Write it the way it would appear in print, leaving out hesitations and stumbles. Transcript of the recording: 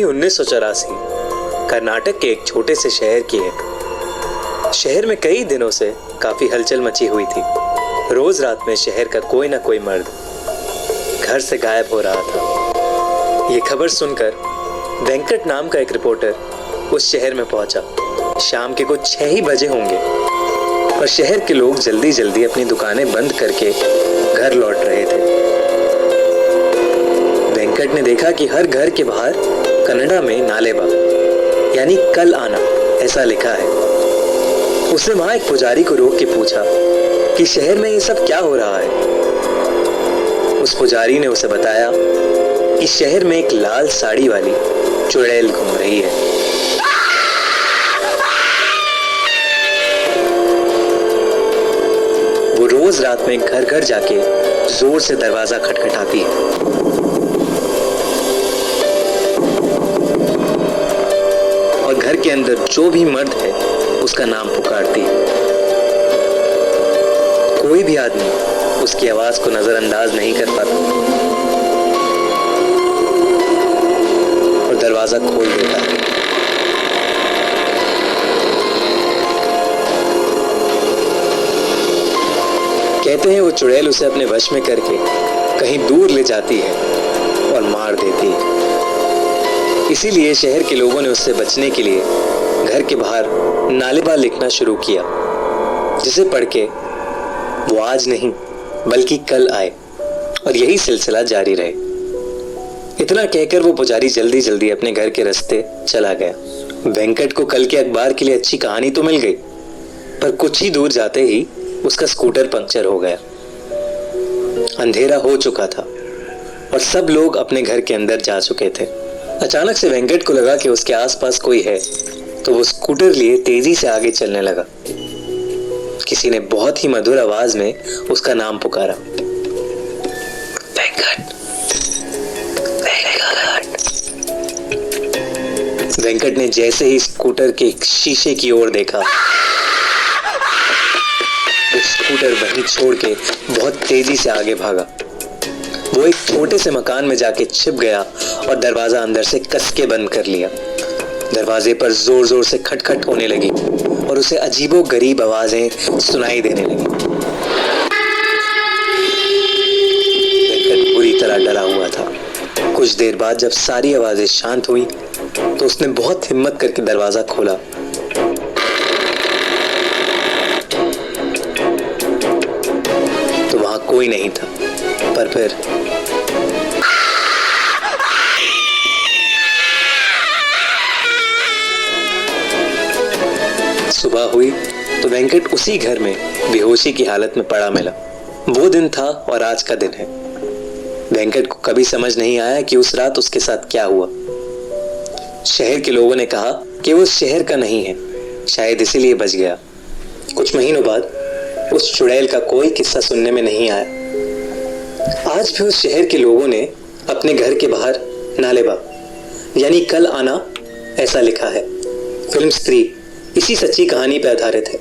1984 कर्नाटक के एक छोटे से शहर की है। शहर में कई दिनों से काफी हलचल मची हुई थी। रोज रात में शहर का कोई ना कोई मर्द घर से गायब हो रहा था। ये खबर सुनकर वेंकट नाम का एक रिपोर्टर उस शहर में पहुंचा। शाम के कुछ 6 ही बजे होंगे और शहर के लोग जल्दी जल्दी अपनी दुकानें बंद करके घर लौट रहे थे। वेंकट ने देखा कि हर घर के बाहर कन्नड़ा में नालेबा यानी कल आना ऐसा लिखा है। उसने वहां एक पुजारी को रोक के पूछा कि शहर में ये सब क्या हो रहा है। उस पुजारी ने उसे बताया कि शहर में एक लाल साड़ी वाली चुड़ैल घूम रही है। वो रोज रात में घर घर जाके जोर से दरवाजा खटखटाती है और घर के अंदर जो भी मर्द है उसका नाम पुकारती है। कोई भी आदमी उसकी आवाज को नजरअंदाज नहीं कर पाता और दरवाजा खोल देता है। कहते हैं वो चुड़ैल उसे अपने वश में करके कहीं दूर ले जाती है और मार देती है। इसीलिए शहर के लोगों ने उससे बचने के लिए घर के बाहर नालेबा लिखना शुरू किया, जिसे पढ़ के वो आज नहीं बल्कि कल आए और यही सिलसिला जारी रहे। इतना कहकर वो पुजारी जल्दी जल्दी अपने घर के रास्ते चला गया। वेंकट को कल के अखबार के लिए अच्छी कहानी तो मिल गई, पर कुछ ही दूर जाते ही उसका स्कूटर पंक्चर हो गया। अंधेरा हो चुका था और सब लोग अपने घर के अंदर जा चुके थे। अचानक से वेंकट को लगा कि उसके आसपास कोई है, तो वो स्कूटर लिए तेजी से आगे चलने लगा। किसी ने बहुत ही मधुर आवाज में उसका नाम पुकारा, वेंकट, वेंकट। वेंकट ने जैसे ही स्कूटर के शीशे की ओर देखा, वो स्कूटर वहीं छोड़ के बहुत तेजी से आगे भागा। वो एक छोटे से मकान में जाके छिप गया और दरवाजा अंदर से कस के बंद कर लिया। दरवाजे पर जोर जोर से खटखट होने लगी और उसे अजीबो गरीब आवाजें सुनाई देने लगी। वेंकट बुरी तरह डरा हुआ था। कुछ देर बाद जब सारी आवाजें शांत हुई तो उसने बहुत हिम्मत करके दरवाजा खोला। तो वहां कोई नहीं था, पर फिर सुबह हुई तो वेंकट उसी घर में बेहोशी की हालत में पड़ा मिला। वो दिन था और आज का दिन है। वेंकट को कभी समझ नहीं आया कि उस रात उसके साथ क्या हुआ। शहर के लोगों ने कहा कि वो शहर का नहीं है, शायद इसीलिए बच गया। कुछ महीनों बाद उस चुड़ैल का कोई किस्सा सुनने में नहीं आया। आज भी उस शहर के लोगों ने अपने घर के बाहर नालेबा यानी कल आना ऐसा लिखा है। फिल्म स्त्री इसी सच्ची कहानी पर आधारित है।